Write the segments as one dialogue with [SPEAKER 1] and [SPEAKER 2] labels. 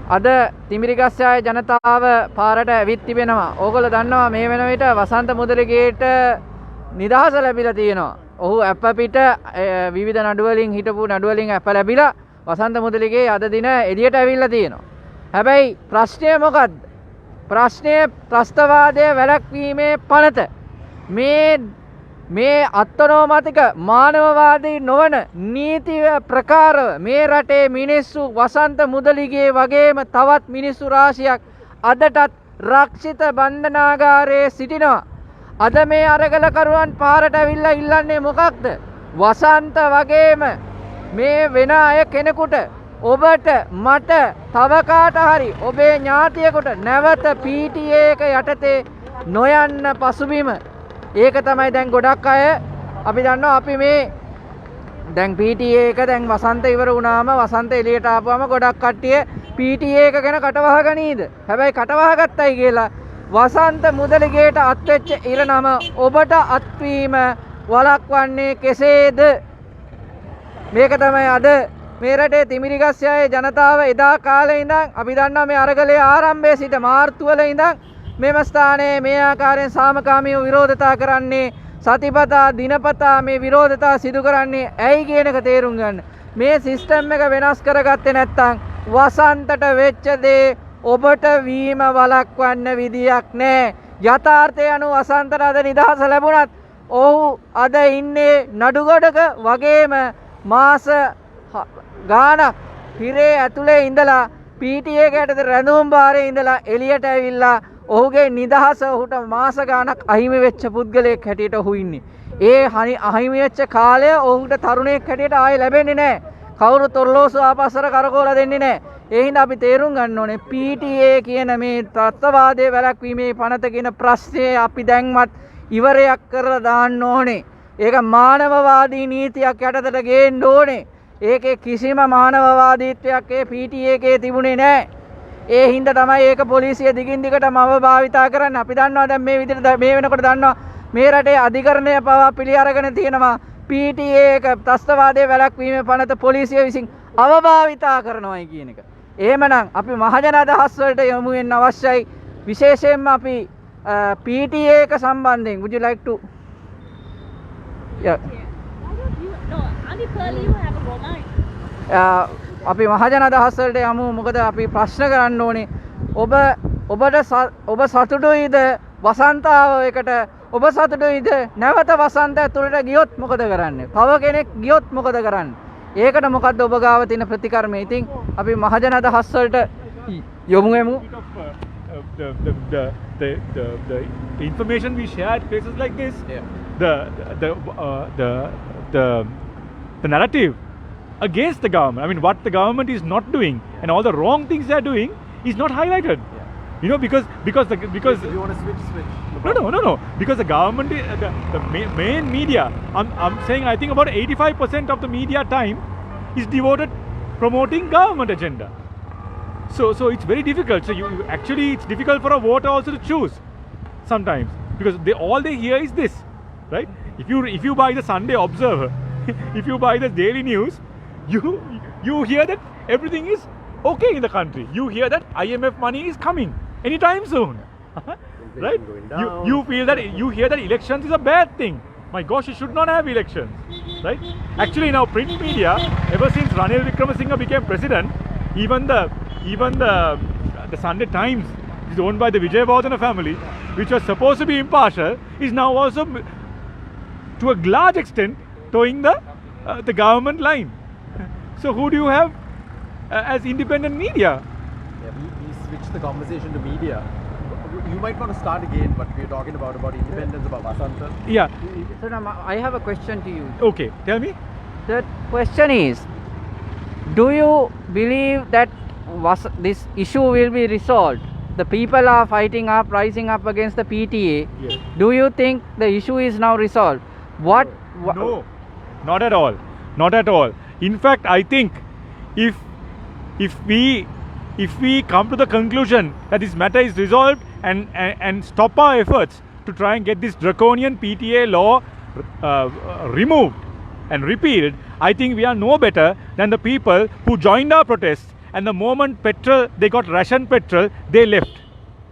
[SPEAKER 1] අද තිමිරිගස්සාවේ ජනතාව පාරට ඇවිත් තිබෙනවා. ඕගොල්ලෝ දන්නවා මේ වෙන විට වසන්ත මුදලිගේට නිදහස ලැබිලා තියෙනවා. ඔහු අප පිට විවිධ නඩු වලින් හිටපු නඩු වලින් අප ලැබිලා වසන්ත මුදලිගේ අද දින එළියට ඇවිල්ලා තියෙනවා. හැබැයි ප්‍රශ්නය මොකද්ද? ප්‍රශ්නය ත්‍රස්තවාදය වැළැක්වීමේ පනත. මේ අත්නෝමතික මානවවාදී නොවන නීති ප්‍රකාරව මේ රටේ මිනිස්සු වසන්ත මුදලිගේ වගේම තවත් මිනිස්සු රාශියක් අදටත් රක්ෂිත බන්ධනාගාරයේ සිටිනවා. අද මේ අරගලකරුවන් පාරට ඇවිල්ලා ඉල්ලන්නේ මොකක්ද? වසන්ත වගේම මේ වෙන අය කෙනෙකුට ඔබට මට තව කාට හරි ඔබේ ඥාතියෙකුට නැවත PTA එක යටතේ නොයන්න පසුබිම. ඒක තමයි දැන් ගොඩක් අය අපි දන්නවා. අපි මේ දැන් PTA එක දැන් වසන්ත ඉවර වුණාම වසන්ත එළියට ආපුවම ගොඩක් කට්ටිය PTA එක ගැන කටවහ ගනීද? හැබැයි කටවහ ගත්තයි කියලා වසන්ත මුදලිගේට අත්වෙච්ච ඉරණම ඔබට අත්වීම වළක්වන්නේ කෙසේද? මේක තමයි අද මේ රටේ තිමිරිගස්සයාවේ ජනතාව එදා කාලේ ඉඳන් අපි දන්නවා මේ අරගලයේ ආරම්භයේ සිට මාර්තු වල ඉඳන් මෙම ස්ථානයේ මේ ආකාරයෙන් සාමකාමීව විරෝධතා කරන්නේ සතිපතා දිනපතා මේ විරෝධතා සිදු කරන්නේ ඇයි කියන එක තේරුම් ගන්න. මේ සිස්ටම් එක වෙනස් කරගත්තේ නැත්නම් වසන්තට වෙච්ච දේ ඔබට වීම වළක්වන්න විදියක් නැහැ. යථාර්ථය අනුව වසන්තට අද නිදහස ලැබුණත් ඔහු අද ඉන්නේ නඩුගොඩක වගේම මාස ගානක් හිරේ ඇතුලේ ඉඳලා PTA එකට රැඳුම් බාරේ ඉඳලා එළියට ඇවිල්ලා ඔහුගේ නිදහස ඔහුට මාස ගානක් අහිමි වෙච්ච පුද්ගලයෙක් හැටියට ඔහු ඉන්නේ. ඒ අහිමි වෙච්ච කාලය ඔහුට තරුණයෙක් හැටියට ආයෙ ලැබෙන්නේ නැහැ. කවුරුත් ඔරලෝසුව ආපස්සට කරකවලා දෙන්නේ නැහැ. ඒ හින්දා අපි තේරුම් ගන්න ඕනේ PTA කියන මේ ත්‍රස්තවාදයේ වැළැක්වීමේ පනත කියන ප්‍රශ්නේ අපි දැන්වත් ඉවරයක් කරලා දාන්න ඕනේ. ඒක මානවවාදී නීතියක් යටතට ගේන්න ඕනේ. ඒකේ කිසිම මානවවාදීත්වයක් ඒ PTA එකේ තිබුණේ නැහැ. ඒ හින්දා තමයි ඒක පොලිසිය දිගින් දිගටම අවභාවිතා කරන්නේ. අපි දන්නවා දැන් මේ විදිහට මේ වෙනකොට දන්නවා මේ රටේ අධිකරණය පවා පිළි අරගෙන තියෙනවා PTA එක ත්‍රස්තවාදයේ වැළැක්වීමේ පනත පොලිසිය විසින් අවභාවිතා කරනවායි කියන එක. එහෙමනම් අපි මහජන අදහස් වලට යොමු වෙන්න අවශ්‍යයි. විශේෂයෙන්ම අපි PTA එක සම්බන්ධයෙන් would you like to අපි මහජන අදහස් වලට යමු. මොකද අපි ප්‍රශ්න කරන්න ඕනේ ඔබ සතුටුයිද වසන්තාව එකට? ඔබ සතුටුයිද නැවත වසන්ත ඇතුළට ගියොත් මොකද කරන්නේ? තව කෙනෙක් ගියොත් මොකද කරන්නේ? ඒකට මොකද්ද ඔබ ගාව තියෙන ප්‍රතිකර්මය? ඉතින් අපි මහජන අදහස් වලට යොමු වෙමු.
[SPEAKER 2] The information we share at places like this, the narrative against the government, I mean what the government is not doing and all the wrong things they are doing is not highlighted. You know, because
[SPEAKER 3] you want to switch.
[SPEAKER 2] No, because the government, the main media, I'm saying I think about 85% of the media time is devoted promoting government agenda. So it's very difficult. So it's difficult for a voter also to choose sometimes, because all they hear is this, right? If you buy the Sunday Observer, if you buy the Daily News, you hear that everything is okay in the country. You hear that IMF money is coming anytime soon, right? You feel that, you hear that elections is a bad thing. My gosh, you should not have elections, right? Actually, in our print media, ever since Ranil Wickremesinghe became president, even the Sunday Times is owned by the Vijayawardena family, which was supposed to be impartial, is now also to a large extent towing the government line. So who do you have as independent media?
[SPEAKER 3] Yeah, we switched the conversation to media. You might want to start again, but we're talking about independence, about Vasanta.
[SPEAKER 2] Yeah.
[SPEAKER 1] So now I have a question to you.
[SPEAKER 2] Okay, tell me.
[SPEAKER 1] The question is, do you believe that this issue will be resolved? The people are rising up against the PTA.
[SPEAKER 2] Yes.
[SPEAKER 1] Do you think the issue is now resolved?
[SPEAKER 2] No, not at all. Not at all. In fact, I think if we come to the conclusion that this matter is resolved and stop our efforts to try and get this draconian PTA law removed and repealed, I think we are no better than the people who joined our protests and the moment petrol, they got ration petrol, they left.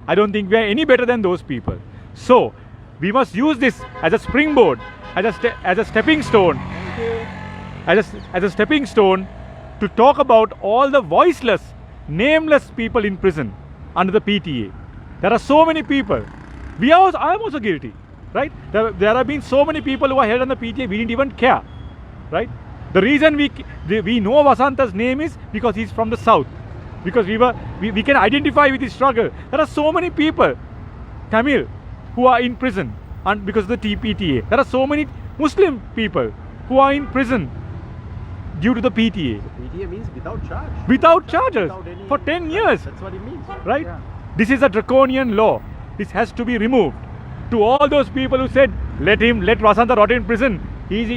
[SPEAKER 2] I don't think we are any better than those people. So, we must use this as a springboard, as a stepping stone, as a stepping stone to talk about all the voiceless, nameless people in prison under the PTA. There are so many people. I am also guilty, right? There have been so many people who are held on the PTA, we didn't even care, right? The reason we know Vasanta's name is because he's from the south, because we can identify with his struggle. There are so many people, Tamil, who are in prison and because of the PTA. There are so many Muslim people who are in prison due to the PTA.
[SPEAKER 3] PTA means without charge.
[SPEAKER 2] Without charges
[SPEAKER 3] Without any-
[SPEAKER 2] for 10 years.
[SPEAKER 3] That's what it means.
[SPEAKER 2] Right?
[SPEAKER 1] Yeah.
[SPEAKER 2] This is a draconian law. This has to be removed. To all those people who said, let Vasanta rot in prison. He's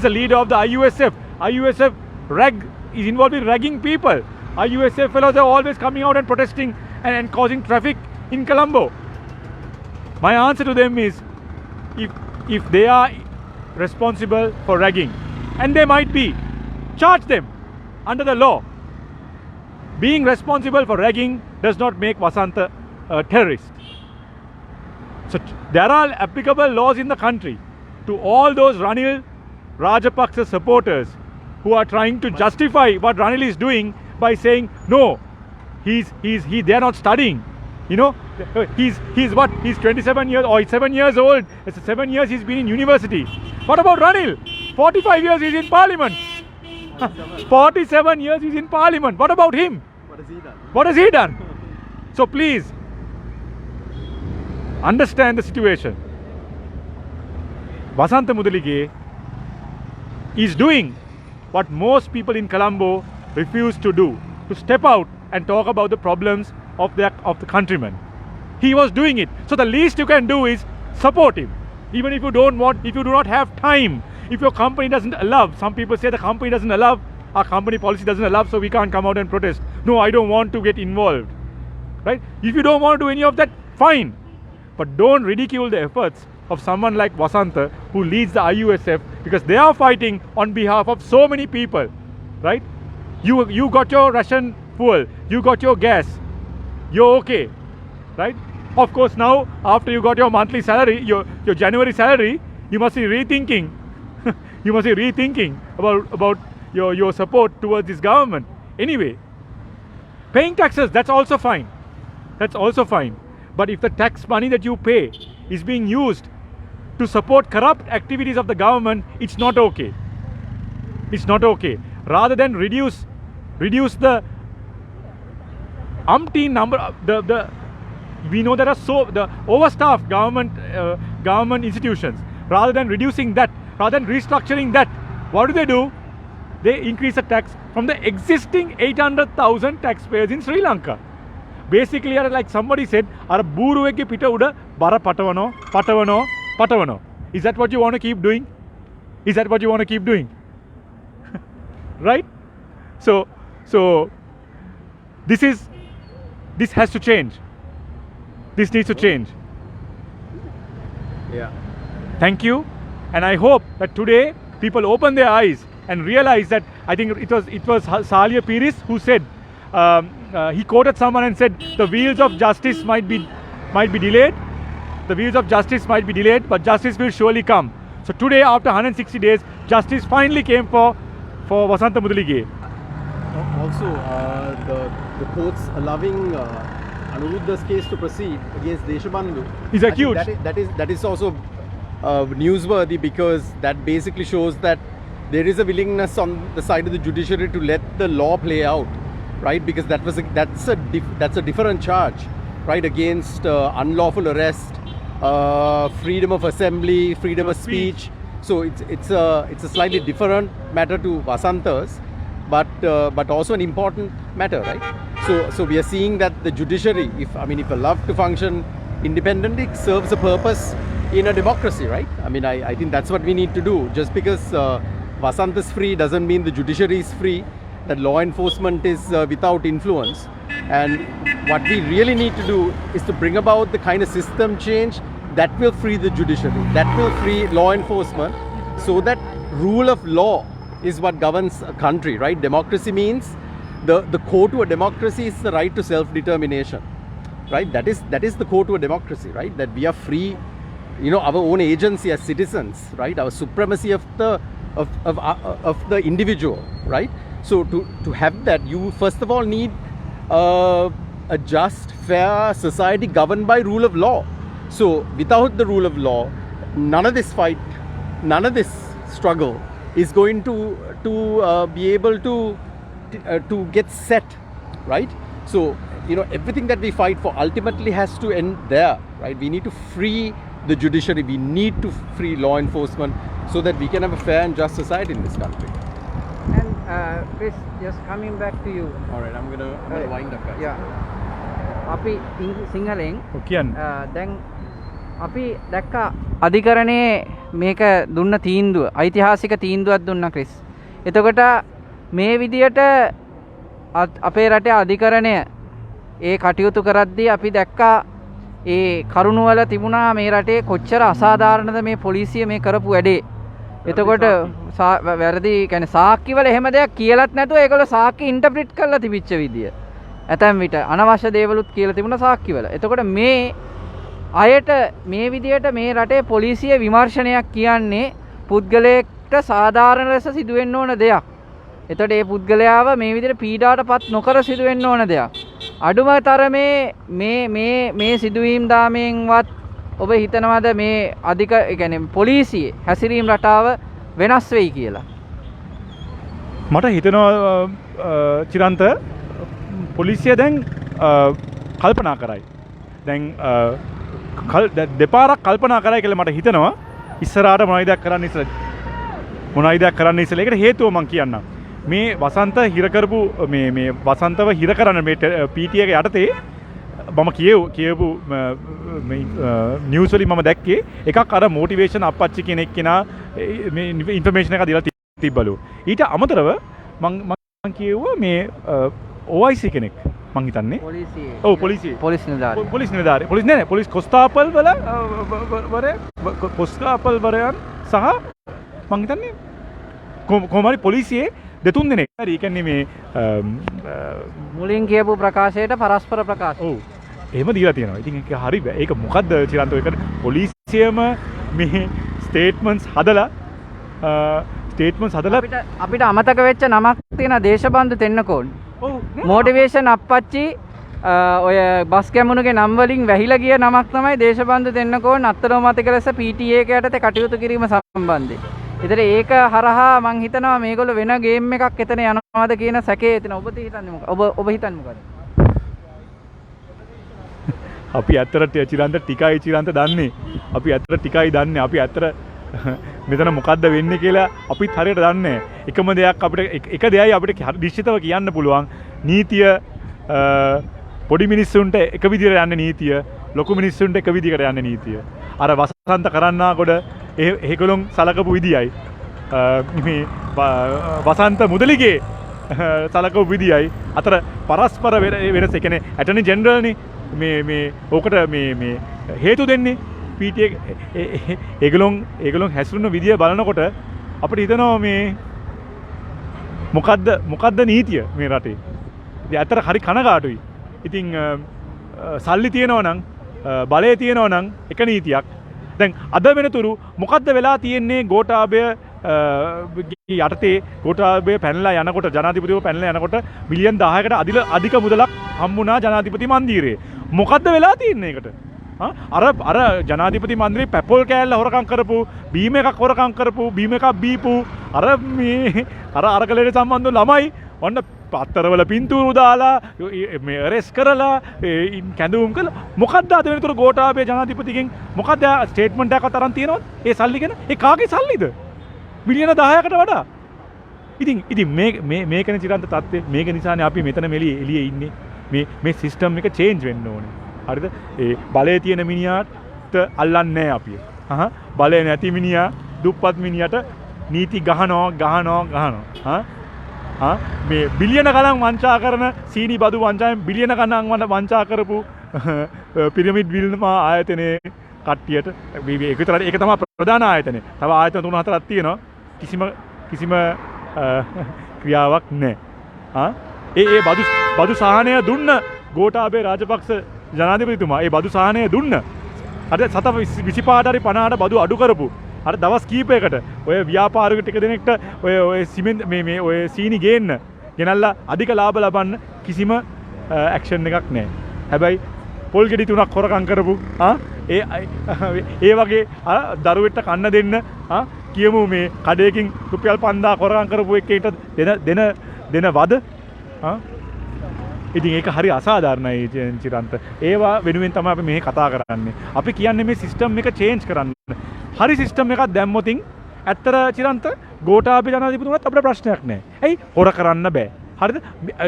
[SPEAKER 2] a leader of the IUSF. IUSF is involved in ragging people. IUSF fellows are always coming out and protesting and causing traffic in Colombo. My answer to them is, if they are responsible for ragging, and they might be, charge them under the law. Being responsible for ragging does not make Vasanta a terrorist. So there are applicable laws in the country to all those Ranil Rajapaksa supporters who are trying to justify what Ranil is doing by saying, no, they are not studying. You know, he's 27 years or 7 years old. It's 7 years he's been in university. What about Ranil? 45 years he's in parliament. 47 years he's in parliament. What about him?
[SPEAKER 3] What has he done?
[SPEAKER 2] What has he done? So please, understand the situation. Vasanta Mudalige is doing what most people in Colombo refuse to do, to step out and talk about the problems of the countrymen. He was doing it. So the least you can do is support him. Even if you do not have time, if your company doesn't allow, some people say the company doesn't allow, our company policy doesn't allow, so we can't come out and protest. No, I don't want to get involved. Right? If you don't want to do any of that, fine. But don't ridicule the efforts of someone like Vasanta, who leads the IUSF, because they are fighting on behalf of so many people. Right? You got your Russian fuel, you got your gas, you're okay. Right? Of course, now after you got your monthly salary, your January salary, you must be rethinking. You must be rethinking about your support towards this government. Anyway, paying taxes, that's also fine. That's also fine. But if the tax money that you pay is being used to support corrupt activities of the government, it's not okay. It's not okay. Rather than reduce the umpteen number, we know there are the overstaffed government institutions. Rather than reducing that, rather than restructuring that, what do? They increase the tax from the existing 800,000 taxpayers in Sri Lanka. Basically, like somebody said, "Ara buruwege pita uda bara patavano." Is that what you want to keep doing? Is that what you want to keep doing? Right? So this has to change. This needs to change.
[SPEAKER 3] Yeah.
[SPEAKER 2] Thank you, and I hope that today people open their eyes and realize that. I think it was Salia Piris who said, he quoted someone and said, the wheels of justice might be delayed. The wheels of justice might be delayed, but justice will surely come. So today, after 160 days, justice finally came for Vasanta Mudalige.
[SPEAKER 3] Also, the courts allowing Anuruddha's case to proceed against Deshabandhu
[SPEAKER 2] Is
[SPEAKER 3] I
[SPEAKER 2] a
[SPEAKER 3] think
[SPEAKER 2] huge.
[SPEAKER 3] that is also newsworthy, because that basically shows that there is a willingness on the side of the judiciary to let the law play out, right? Because that's a different charge, right? Against unlawful arrest, freedom of assembly, freedom of speech. So it's a slightly different matter to Vasanta's, but also an important matter, right? So we are seeing that the judiciary, if allowed to function independently, serves a purpose in a democracy, right? I think that's what we need to do. Just because Vasanta is free doesn't mean the judiciary is free, that law enforcement is without influence. And what we really need to do is to bring about the kind of system change that will free the judiciary, that will free law enforcement, so that rule of law is what governs a country, right? Democracy means the core to a democracy is the right to self-determination, right? That is the core to a democracy, right? That we are free, you know, our own agency as citizens, right? Our supremacy of the individual, right? So to have that, you first of all need a just, fair society governed by rule of law. So without the rule of law, none of this fight, none of this struggle is going to be able to get set, right? So, you know, everything that we fight for ultimately has to end there, right? We need to free the judiciary, we need to free law enforcement so that we can have a fair and just society in this country.
[SPEAKER 1] And Chris, just coming back to you.
[SPEAKER 3] All right, I'm gonna wind up, guys.
[SPEAKER 1] Yeah. අපි සිංහලෙන් දැන් අපි දැක්කා අධිකරණයේ මේක දුන්න තීන්දුව ඓතිහාසික තීන්දුවක් දුන්නා ක්‍රිස්. එතකොට මේ විදියට අපේ රටේ අධිකරණය ඒ කටයුතු කරද්දී අපි දැක්කා ඒ කරුණ වල තිබුණා මේ රටේ කොච්චර අසාධාරණද මේ පොලිසිය මේ කරපු වැඩේ. එතකොට වැරදි කියන්නේ සාක්කි වල එහෙම දෙයක් කියලාත් නැතුව ඒගොල්ලෝ සාක්කි ඉන්ටර්ප්‍රිට් කරලා තිබිච්ච විදිය. ඇතැම් විට අනවශ්‍ය දේවලුත් කියලා තිබුණා සාක්කි වල. එතකොට මේ අයට මේ විදියට මේ රටේ පොලිසිය විමර්ශනයක් කියන්නේ පුද්ගලයෙක්ට සාධාරණ ලෙස සිදුවෙන්න ඕන දෙයක්. එතකොට මේ පුද්ගලයාව මේ විදියට පීඩාවටපත් නොකර සිදුවෙන්න ඕන දෙයක්. අඩුම තරමේ මේ සිදුවීම් දාමෙන්වත් ඔබ හිතනවාද මේ අධික කියන්නේ පොලිසියේ හැසිරීම් රටාව වෙනස් වෙයි කියලා?
[SPEAKER 2] මට හිතෙනවා චිරන්ත පොලිසිය දැන් කල්පනා කරයි. දැන් දෙපාරක් කල්පනා කරයි කියලා මට හිතෙනවා. ඉස්සරහට මොනවයි දෙයක් කරන්න ඉස්සෙල්ලා. ඒකට හේතුව මම කියන්නම්. මේ වසන්ත හිර කරපු මේ වසන්තව හිර කරන මේ PT එක යටතේ මම කියවපු නිවුස් වලින් මම දැක්කේ එකක් අර මොටිවේෂන් අප්පච්චි කෙනෙක් කෙනා මේ ඉන්ෆර්මේෂන් එක දීලා තිබ්බලු. ඊට අමතරව මම කියුවා මේ OIC කෙනෙක් මං හිතන්නේ පොලිස් නිලධාරී පොලිස් කොස්තාපල් වල කොස්තාපල් වරයන් සහ මං හිතන්නේ කොහොමරි පොලිසියේ දෙතුන් දෙනෙක්. හරි ඒ කියන්නේ මේ
[SPEAKER 1] මුලින් කියපු ප්‍රකාශයට පරස්පර ප්‍රකාශ.
[SPEAKER 2] ඔව්. එහෙම දීලා තියෙනවා. ඉතින් ඒක හරි බෑ. ඒක මොකද්ද චිරන්ත ඔය කරන්නේ? පොලිසියම මේ ස්ටේට්මන්ට්ස් හදලා
[SPEAKER 1] අපිට අමතක වෙච්ච නමක් තියෙන දේශබන්දු තෙන්නකෝන්. මොටිවේෂන් අප්පච්චි ඔය බස් කැමුණුගේ නම් වලින් වැහිලා ගිය නමක් තමයි දේශබන්දු තෙන්නකෝන් අත්නෝමතික ලෙස PTA එක යටතේ කටයුතු කිරීම සම්බන්ධයෙන්. ඒතර ඒක හරහා මං හිතනවා මේගොල්ලෝ වෙන ගේම් එකක් එතන යනවාද කියන සැකේ එතන. ඔබ හිතන්නේ මොකක්ද? ඔබ හිතන්නේ මොකක්ද?
[SPEAKER 2] අපි ඇත්තට චිරන්ත ටිකයි දන්නේ. අපි ඇත්තට මෙතන මොකද්ද වෙන්නේ කියලා අපිත් හරියට දන්නේ නැහැ. එකම දෙයක් අපිට එක දෙයයි අපිට නිශ්චිතව කියන්න පුළුවන්. නීතිය පොඩි මිනිස්සුන්ට එක විදිහට යන්නේ නීතිය, ලොකු මිනිස්සුන්ට එක විදිහකට යන්නේ නීතිය. අර වසන්ත කරන්නාකොට ඒගොල්ලොන් සලකපු විදියයි මේ වසන්ත මුදලිගේ සලකපු විදියයි අතර පරස්පර වෙනස. ඒ කියන්නේ ඇටර්නි ජෙනරල්නේ මේ ඕකට මේ හේතු දෙන්නේ PTA ඒගොල්ලොන් හැසිරුණු විදිය බලනකොට අපිට හිතෙනවා මේ මොකද්ද නීතිය මේ රටේ. ඉතින් ඇත්තට හරි කනගාටුයි. ඉතින් සල්ලි තියෙනවා නම් බලය තියෙනවා නම් එක නීතියක්. දැන් අද වෙනතුරු මොකද්ද වෙලා තියෙන්නේ ගෝඨාභය යටතේ ගෝඨාභය පැනලා යනකොට ජනාධිපතිව පැනලා යනකොට මිලියන් 10කට අධික මුදලක් හම්බුණා ජනාධිපති මන්දිරේ. මොකද්ද වෙලා තියෙන්නේ ඒකට? අර ජනාධිපති මන්දිරේ පැපොල් කෑල්ල හොරකම් කරපු, බීම එකක් හොරකම් කරපු, බීම එකක් බීපු අර අරගලයට සම්බන්ධ ළමයි ඔන්න පත්තරවල පින්තූරු දාලා මේ අරෙස් කරලා කැඳවුම් කළා. මොකද්ද අද වෙනතුරු ගෝඨාභය ජනාධිපතිගෙන් මොකද්ද ස්ටේට්මන්ට් එකක් අතරන් තියෙනවද? ඒ සල්ලි ගැන ඒ කාගේ සල්ලිද? මිලියන 10කට වඩා. ඉතින් මේකනේ චිරන්ත තත්ත්වය. මේක නිසානේ අපි මෙතන එළියේ ඉන්නේ. මේ සිස්ටම් එක චේන්ජ් වෙන්න ඕනේ. හරිද? ඒ බලය තියෙන මිනිහාට අල්ලන්නේ නැහැ අපි. බලය නැති මිනිහා දුප්පත් මිනිහට නීති ගහනවා. මේ බිලියන ගණන් වංචා කරන සීනි බදු වංචාවෙන් බිලියන ගණන් වංචා කරපු පිරමිඩ් විල්මා ආයතනයේ කට්ටියට ඒක තමයි ප්‍රධාන ආයතනය. තව ආයතන 3-4ක් තියෙනවා. කිසිම ක්‍රියාවක් නැහැ. ඒ බදු සහනය දුන්න ගෝඨාභය රාජපක්ෂ ජනාධිපතිතුමා ඒ බදු සහනය දුන්න අර සත 25ට හරි 50ට බදු අඩු කරපු අර දවස් කීපයකට ඔය ව්‍යාපාරික ටික දෙනෙක්ට ඔය සිමෙන්ති මේ ඔය සීනි ගේන්න ගෙනල්ලා අධික ලාභ ලබන්න කිසිම ඇක්ෂන් එකක් නැහැ. හැබැයි පොල් ගෙඩි 3ක් හොරකම් කරපු ඒ වගේ දරුවෙක්ට කන්න දෙන්න කියමු මේ කඩේකින් රුපියල් 5000 හොරකම් කරපු එකේට දෙන වද ඉතින් ඒක හරි අසාධාරණයි චිරන්ත. ඒවා වෙනුවෙන් තමයි අපි මේ කතා කරන්නේ. අපි කියන්නේ මේ සිස්ටම් එක චේන්ජ් කරන්න. හරි සිස්ටම් එකක් දැම්මොතින් ඇත්තට චිරන්ත ගෝඨාභය ජනාධිපතිතුමාට අපිට ප්‍රශ්නයක් නැහැ. ඇයි හොර කරන්න බෑ. හරිද?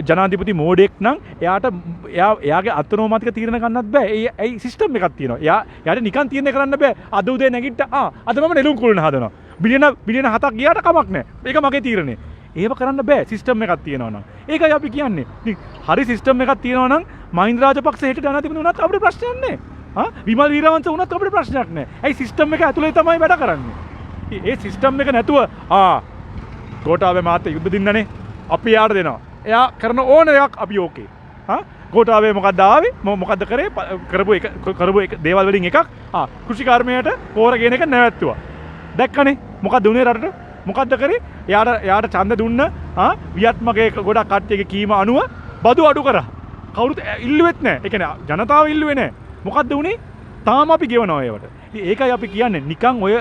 [SPEAKER 2] ජනාධිපති මෝඩෙක් නම් එයාගේ අත්නෝමතික තීරණ ගන්නත් බෑ. ඇයි සිස්ටම් එකක් තියෙනවා. එයාට නිකන් තීරණය කරන්න බෑ. අද උදේ නැගිට්ට අද මම නෙළුම් කුළුණ හදනවා. බිලියන 7ක් ගියාට කමක් නැහැ. ඒක මගේ තීරණය. ඒව කරන්න බෑ සිස්ටම් එකක් තියෙනවා නම්. ඒකයි අපි කියන්නේ. ඉතින් හරි සිස්ටම් එකක් තියෙනවා නම් මහින්ද රාජපක්ෂ හෙට ජනාධිපති වුණත් අපිට ප්‍රශ්නයක් නැහැ. විමල් වීරවංශ වුණත් අපිට ප්‍රශ්නයක් නැහැ. ඇයි සිස්ටම් එක ඇතුලේ තමයි වැඩ කරන්නේ. ඒ සිස්ටම් එක නැතුව ගෝඨාභය මහත්තයා යුද්ධ දින්නනේ අපි යාට දෙනවා. එයා කරන ඕන එකක් අපි ඕකේ. ගෝඨාභය මොකද්ද ආවේ? මොකද්ද කරේ? කරපු එක දේවල් වලින් එකක් කෘෂිකර්මයට පෝර ගෙන එක නැවැත්තුවා. දැක්කනේ මොකද්ද උනේ රටට? මොකද්ද කරේ? එයාට ඡන්ද දුන්න වියත්මගේ ගොඩක් කට්ටියගේ කීම අනුව බදු අඩු කරා. කවුරුත් ඉල්ලුවෙත් නැහැ. ඒ කියන්නේ ජනතාව ඉල්ලුවේ නැහැ. මොකද්ද උනේ? තාම අපි ගෙවනවා ඒවට. ඉතින් ඒකයි අපි කියන්නේ නිකන් ඔය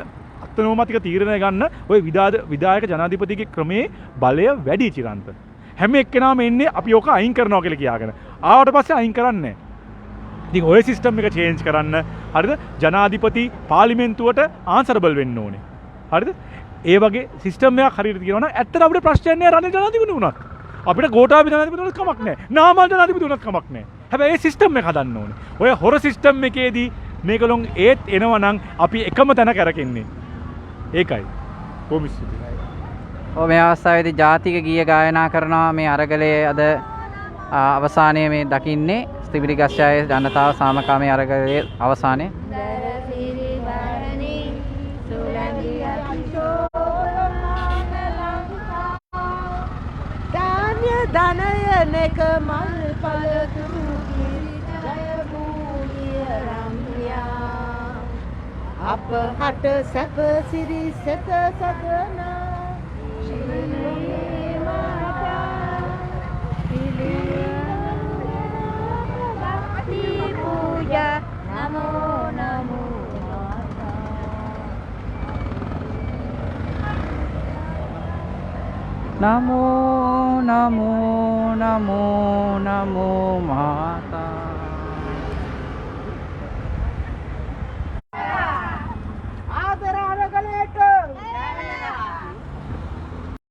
[SPEAKER 2] අත්නෝමතික තීරණය ගන්න ඔය විධායක ජනාධිපතිගේ ක්‍රමේ බලය වැඩි චිරන්ත. හැම එක්කෙනාම එන්නේ අපි ඕක අයින් කරනවා කියලා කියාගෙන. ආවට පස්සේ අයින් කරන්නේ නැහැ. ඉතින් ඔය සිස්ටම් එක චේන්ජ් කරන්න හරිද? ජනාධිපති පාර්ලිමේන්තුවට ආන්සරබල් වෙන්න ඕනේ. හරිද? ඒ වගේ සිස්ටම් එකක් හරියට තියෙනවා නම් ඇත්තට අපිට ප්‍රශ්නයක් නෑ රනිල් ජනාධිපති වුණත්. අපිට ගෝඨාභය ජනාධිපති වුණත් කමක් නෑ. නාමල් ජනාධිපති වුණත් කමක් නෑ. හැබැයි ඒ සිස්ටම් එක හදන්න ඕනේ. ඔය හොර සිස්ටම් එකේදී මේකලොන් ඒත් එනවා නම් අපි එකම තැන කරකෙන්නේ. ඒකයි. කොහොමද?
[SPEAKER 1] මේ අවස්ථාවේදී ජාතික ගීය ගායනා කරනවා මේ අරගලයේ අද අවසානයේ මේ දකින්නේ ස්තිවිලිගස්සයාගේ ජනතාව සාමකාමී අරගලයේ අවසානයේ
[SPEAKER 4] ධනයනක මල් පලතුරු ජය භූමිය රම්යා අප හට සැප සිරි සෙත සදන ශිරේ මාතා භක්ති පූජා නමෝ නමෝ
[SPEAKER 1] නමෝ නමෝ නමෝ නමෝ මාතා